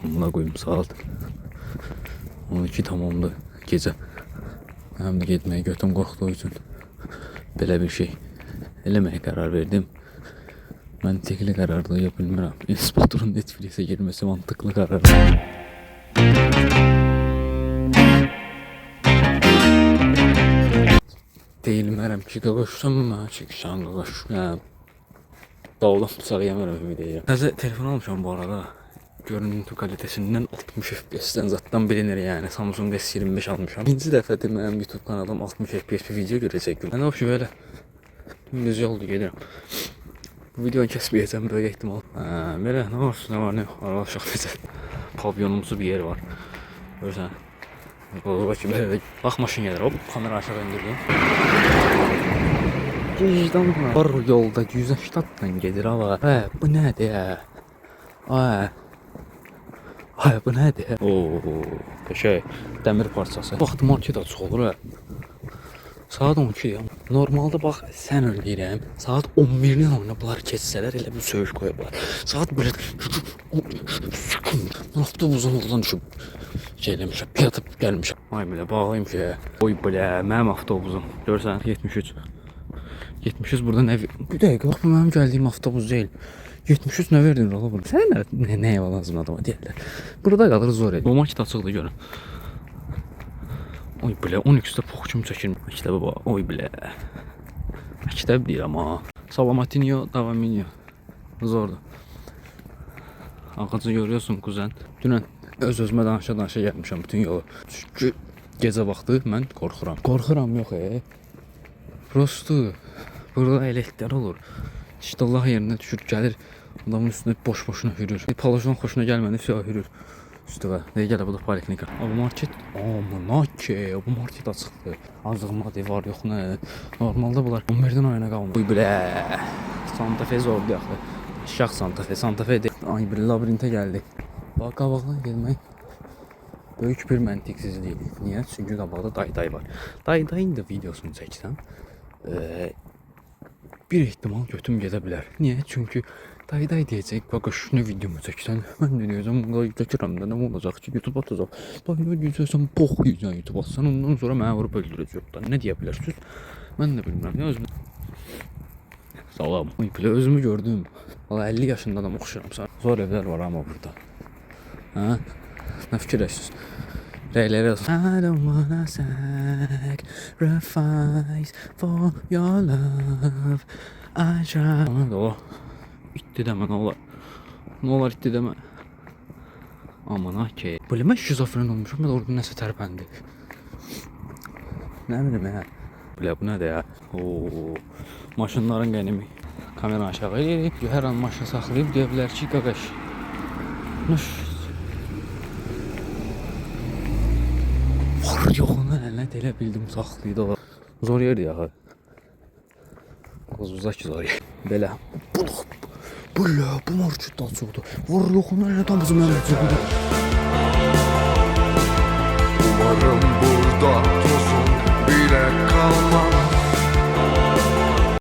Buna koyayım saat 12 tamamdır gece. Hem de gitmeye götüm korktuğu için böyle bir şey elemeye karar verdim. Mantıklı karar da yapılmıyor. Inspector'un Netflix'e girmesi mantıklı karar. Değilim ki koşsam mı? Çıkışan koş. Dağıldım sarayamıyorum videoyu. Taze telefon almışım bu arada. Görüntü kalitesinden 60 FPS'ten zaten bilinir yani. Samsung S25 almışım. İkinci dəfədir mənim YouTube kanalım 60 FPS bir video görəcəkdim. Ben hoş böyle düz yolda gelirim. Bu videonu kesmeyeceğim böyle ihtimal. Böyle ne olsun ne var ne yok. Arkadaşlar bize pavyonumsu bir yer var. Görürsen. Bakayım böyle bak maşın gelir hop kamera aşağı indirdim. Vicdan var yolda 180'dan gelir ama. Bu nədir ya? Bu nədir? Şey demir parçası. Vaxt market açıq olur ha. Saat 12 ya. Normalde bak sen öldürəm. Saat 11'nin oynadılar keçsələr elə bir söyüş qoyublar. Saat böyle avtobusun oradan düşüb şeyləmişəm. Yatıp gəlmişəm. Ay belə bağlayayım ki. Oy belə mənim avtobusum. Görsən 73. 73 burada ne? Bir dakika bak bu mənim gəldiyim avtobus değil. 73 ne verdin ola bunu? Sen ne lazım adama deyirlər. Burada qalır zor el. O market açıqdır görün. Oy bilə 12'də poxçum çəkir. Məktəbə bax. Oy bilə. Məktəb deyir amma. Salamatinho, Davaminho. Zordur. Ağacı görüyorsun kuzen. Dünən öz-özümə danışa gəlmişəm bütün yolu. Çünki gecə vaxtı mən qorxuram. Qorxuram yox Prosto burada elektriklər olur. İşte Allah yerine düşür gəlir. Adamın üstüne boş-boşuna hürür. Palajon xoşuna gəlmədi, все hürür. Üstüne. Ne gələ bu da poliklinika. Bu market, bu market açıqdır. Azığmadı var yox nə. Normalde bunlar 11'dən ayına qalmır. Bu bilə. Santa Fe zordu yaxı. Şax Santa Fe deyil. Ay bir labirintə gəldik. Bax qabaqdan gəlmək böyük bir məntiqsizlik. Niyə? Çünki qabaqda Dayday var. Daydayın da videosunu çəksəm bir ihtimal götüm gedə bilər. Niyə? Çünki Dayday deyəcək, bak şunu videomu çəksən, mən də deyəcəm, çəkirəm də, nə olacaq ki, YouTube atacaq. Dayday deyəcəksən, box yiyəcəksən YouTube atsan, ondan sonra mənə vurub öldürəcək. Nə deyə bilərsiniz? Mən də bilmirəm. Ya özümü salam. Belə özümü gördüm. Valla 50 yaşında adam oxşuram sana. Zor evlər var ama burada. Nə fikirləşirsiniz? Rəyləri yazın. I don't wanna sacrifice for your love. I try. O. İtti demə nə olar. Nə olar itti demə. Aman ki. Böyle mən şizofren olmuşum. Ben orada nəsə tərpəndi. Nə bilim ya. Belə bu nədir ya? Maşınların qənimi. Kamera aşağı eləyib. Hər an maşın saxlayıb deyə bilər ki, qaqaş. Var yoxuna ələt elə bildim saxlaydı. Zor yerdir ya. Az uzaq ki zor yer. Belə. Bu market da çoxdur. Var yoxuna ələt bizim ələt çoxdur.